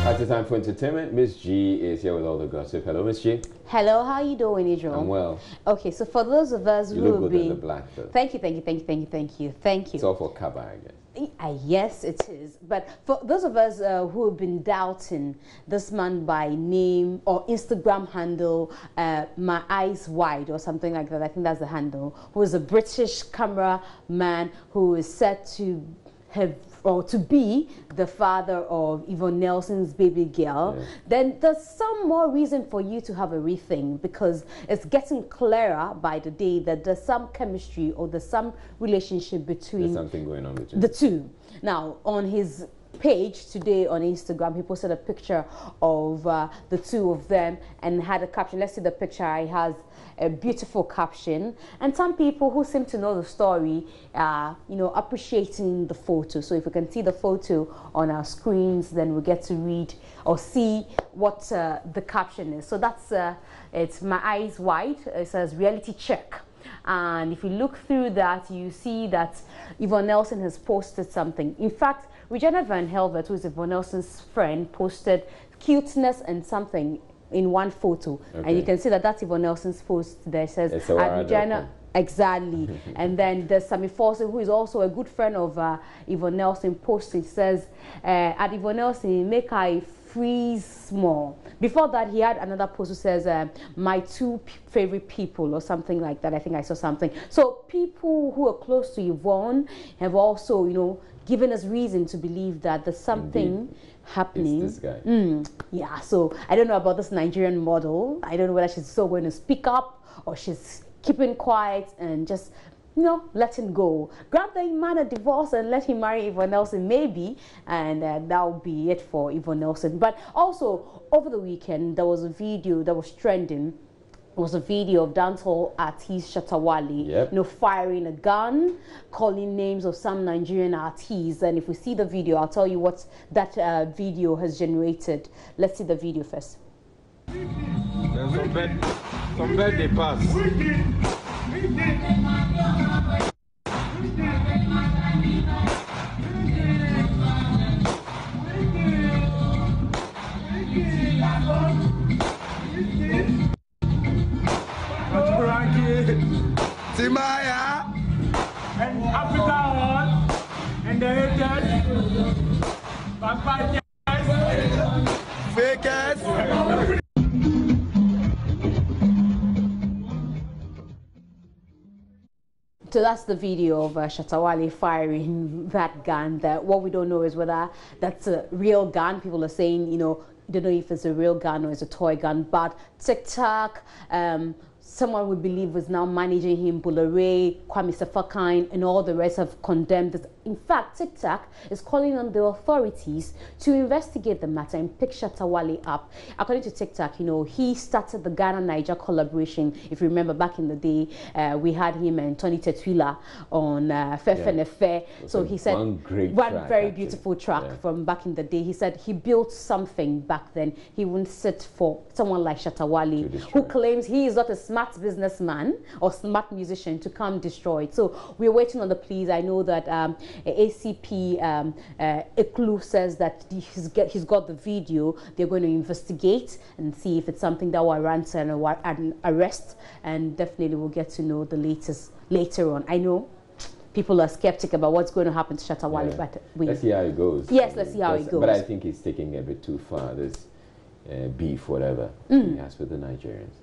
At the time for entertainment, Miss G is here with all the gossip. Hello, Miss G. Hello, how are you doing, Israel? I'm well. Okay, so for those of us You who look have good been... in the black, though. Thank you. It's all for cover, I guess. Yes, it is. But for those of us who have been doubting this man by name or Instagram handle, My Eyes Wide or something like that, I think that's the handle, who is a British cameraman who is said to have or to be the father of Yvonne Nelson's baby girl, then there's some more reason for you to have a rethink, because it's getting clearer by the day that there's some chemistry or there's some relationship between There's something going on between the two. Now, on his page today on Instagram, he posted a picture of the two of them and had a caption. Let's see the picture. He has a beautiful caption, and some people who seem to know the story are, you know, appreciating the photo. So if we can see the photo on our screens, then we get to read or see what the caption is. So that's it's My Eyes Wide. It says reality check. And if you look through that, you see that Yvonne Nelson has posted something. In fact, Regina Van Helvert, who is Yvonne Nelson's friend, posted cuteness and something in one photo. And you can see that that's Yvonne Nelson's post there. It says, Regina, exactly. And then there's Sammy Forson, who is also a good friend of Yvonne Nelson, posted. It says, at Yvonne Nelson, make I freeze small. Before that, he had another post who says, my two favorite people or something like that. I think I saw something. So people who are close to Yvonne have also, you know, given us reason to believe that there's something happening. It's this guy. Yeah, so I don't know about this Nigerian model. I don't know whether she's still going to speak up or she's keeping quiet and just, you know, letting go. Grant the man a divorce and let him marry Yvonne Nelson, maybe, and that'll be it for Yvonne Nelson. But also, over the weekend, there was a video that was trending. It was a video of dancehall artist Shatta Wale, you know, firing a gun, calling names of some Nigerian artists. And if we see the video, I'll tell you what that video has generated. Let's see the video first. There's some bed they pass. Timaya and Africa Hall and the haters, Papa fakers. So that's the video of Shatta Wale firing that gun. That what we don't know is whether that's a real gun. People are saying, you know, don't know if it's a real gun or it's a toy gun. But TikTok, someone we believe was now managing him, Bulare, Kwame Sefakine, and all the rest have condemned this. In fact, TikTok is calling on the authorities to investigate the matter and pick Shatta Wale up. According to TikTok, you know, he started the Ghana-Niger collaboration. If you remember back in the day, we had him and Tony Tetwila on Fefe Nefe. So he said, one very beautiful track from back in the day. He said he built something back then. He wouldn't sit for someone like Shatta Wale, who claims he is not a smart businessman or smart musician, to come destroy it. So we're waiting on the pleas. I know that ACP Eklu says that he's got the video. They're going to investigate and see if it's something that warrants an arrest, and definitely we'll get to know the latest later on. I know people are skeptic about what's going to happen to Shatta Wale, but let's see how it goes. Yes, let's see how it goes. But I think he's taking a bit too far, this beef, whatever he has with the Nigerians.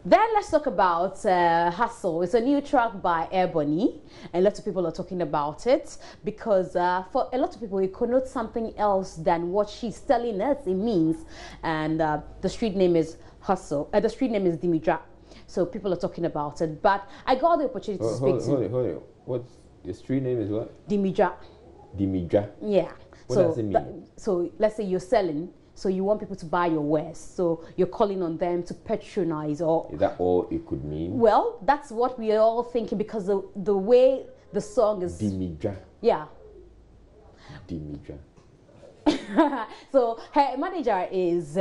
Then let's talk about Hustle. It's a new track by Ebony, and lots of people are talking about it because for a lot of people it connotes something else than what she's telling us it means. And the street name is Hustle. The street name is Dimidra. So people are talking about it. But I got the opportunity to speak to... Hold it. What's the street name is what? Dimidra. Dimidra? Yeah. What does it mean? So let's say you're selling. So you want people to buy your wares. So you're calling on them to patronize, or... Is that all it could mean? Well, that's what we are all thinking, because the way the song is... Dimidra. Yeah. Dimidra. So her manager is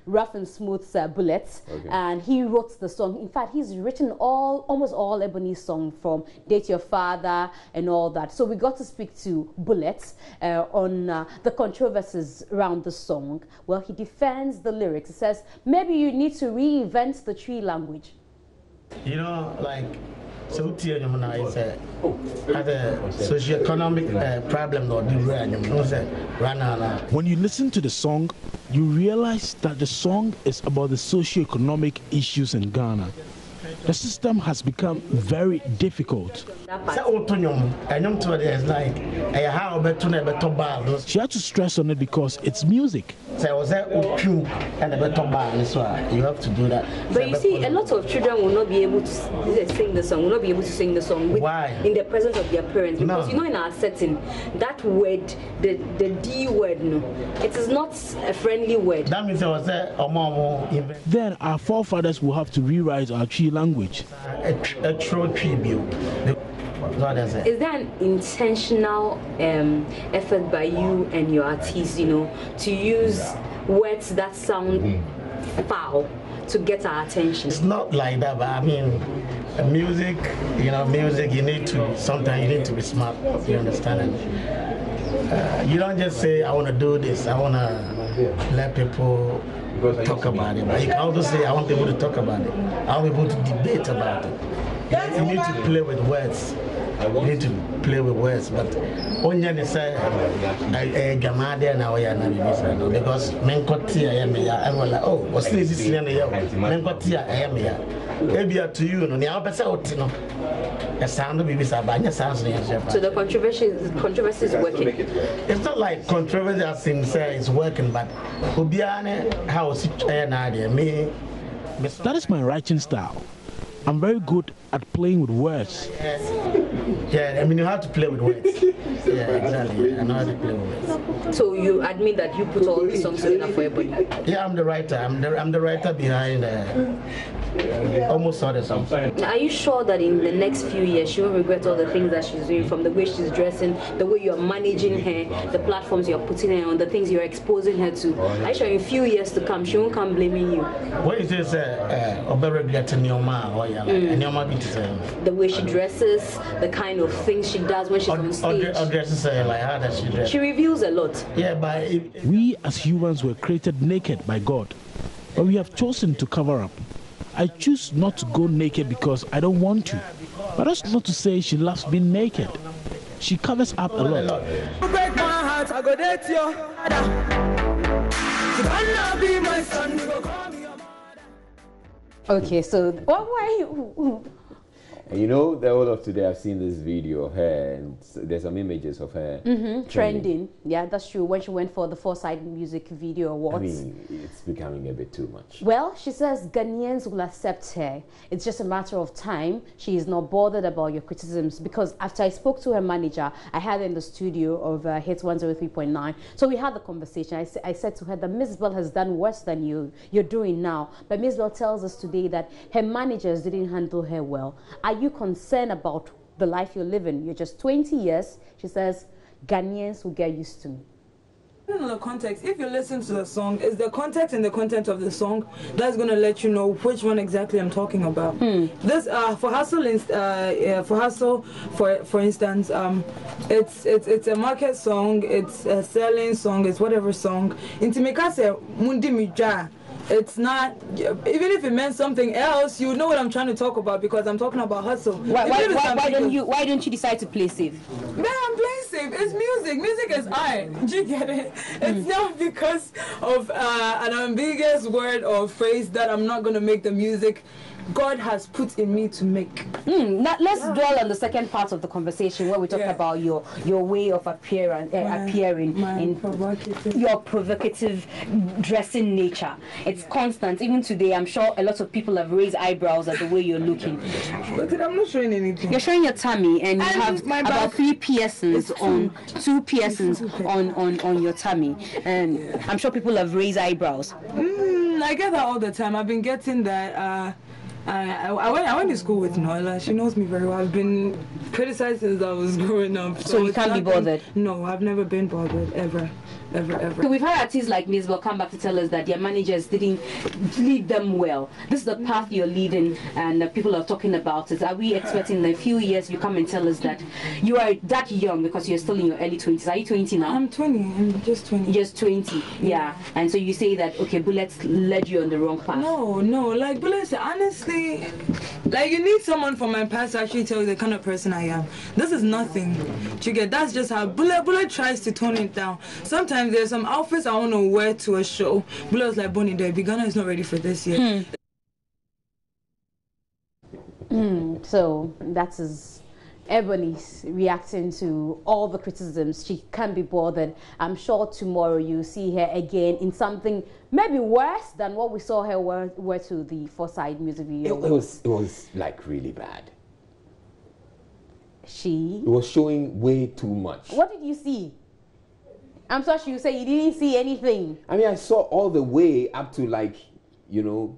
Rough and Smooth's Bullets, and he wrote the song. In fact, he's written almost all Ebony songs from Date Your Father and all that. So we got to speak to Bullets on the controversies around the song. Well, he defends the lyrics. He says maybe you need to reinvent the tree language. You know, like, so it's a socioeconomic problem. When you listen to the song, you realize that the song is about the socioeconomic issues in Ghana. The system has become very difficult. She had to stress on it because it's music. You have to do that. But you see, a lot of children will not be able to sing the song, Why? In the presence of their parents. Because you know, in our setting, that word, the D word, no, it is not a friendly word. That means Then our forefathers will have to rewrite our tree language. a true tribute. Is there an intentional effort by you and your artists, you know, to use words that sound foul to get our attention? It's not like that, but I mean, music, you know, you need to, sometimes you need to be smart, you understand it? You don't just say, I want to do this, I want to let people talk about it, but you can also say, I want people to talk about it, I want people to debate about it. You need to play with words. You need to play with words, but only they say Gamade and now because Menkoti I am here. Everyone like, oh, what's this? Menkoti I am here. Maybe to you, no, the opposite, no. The sound of Bibisa sounds. So the controversy is working. It's not like controversy as in say it's working, but Ubiane house me. That is my writing style. I'm very good at playing with words. Yeah, I mean, you have to play with words. Yeah, exactly. I know how to play with words. So you admit that you put all the songs together for everybody? Yeah, I'm the writer. I'm the writer behind almost all the songs. Are you sure that in the next few years she won't regret all the things that she's doing, from the way she's dressing, the way you're managing her, the platforms you're putting her on, the things you're exposing her to? Are you sure in a few years to come she won't come blaming you? What is this? Regretting your mom or the way she dresses, the kind of things she does when she's on stage. Dresses like how does she dress? She reveals a lot. Yeah, but we as humans were created naked by God, but we have chosen to cover up. I choose not to go naked because I don't want to, but that's not to say she loves being naked. She covers up a lot. Break my heart, I go date you. You cannot be my son, you go call me your mother. Okay, so why? And you know, the whole of today I've seen this video of her, and there's some images of her Trending. Yeah, that's true. When she went for the Foresight Music Video Awards. I mean, it's becoming a bit too much. Well, she says Ghanaians will accept her. It's just a matter of time. She is not bothered about your criticisms, because after I spoke to her manager, I had her in the studio of Hits 103.9. So we had the conversation. I said to her that Miss Bell has done worse than you're doing now. But Miss Bell tells us today that her managers didn't handle her well. Are you concerned about the life you're living? You're just 20 years. She says Ghanaians will get used to me. In the context, if you listen to the song, it's the context and the content of the song that's going to let you know which one exactly I'm talking about. This for Hustle, for instance, it's a market song, it's a selling song, it's whatever song. Intimikase mundi mija. It's not, even if it meant something else, you know what I'm trying to talk about, because I'm talking about hustle. Why don't you decide to play safe? Man, I'm playing safe. It's music. Music is art. Do you get it? It's not because of an ambiguous word or phrase that I'm not going to make the music God has put in me to make. Let's dwell on the second part of the conversation where we talk about your way of appearing in your provocative dressing nature. It's constant. Even today, I'm sure a lot of people have raised eyebrows at the way you're looking. But I'm not showing anything. You're showing your tummy, and you have about 3 piercings on 2 piercings on your tummy, and I'm sure people have raised eyebrows. I get that all the time. I've been getting that. I went to school with Noila. She knows me very well. I've been criticized since I was growing up. So you can't be bothered? No, I've never been bothered, ever. ever. So we've had artists like Misbah come back to tell us that their managers didn't lead them well. This is the path you're leading, and people are talking about it. Are we expecting in a few years you come and tell us that you are that young because you're still in your early 20s? Are you 20 now? I'm 20. I'm just 20. Just 20, yeah. And so you say that, okay, Bullets led you on the wrong path. No, like Bullets, honestly, like you need someone from my past to actually tell you the kind of person I am. This is nothing. You get, that's just how Bullet tries to tone it down. Sometimes there's some outfits I want to wear to a show. Bullet was like, Bonnie, the Ghana is not ready for this yet. So that is Ebony's reacting to all the criticisms. She can't be bothered. I'm sure tomorrow you see her again in something maybe worse than what we saw her wear to the Foresight music video. It was like really bad. It was showing way too much. What did you see? I'm so sure you say you didn't see anything. I mean, I saw all the way up to, like, you know,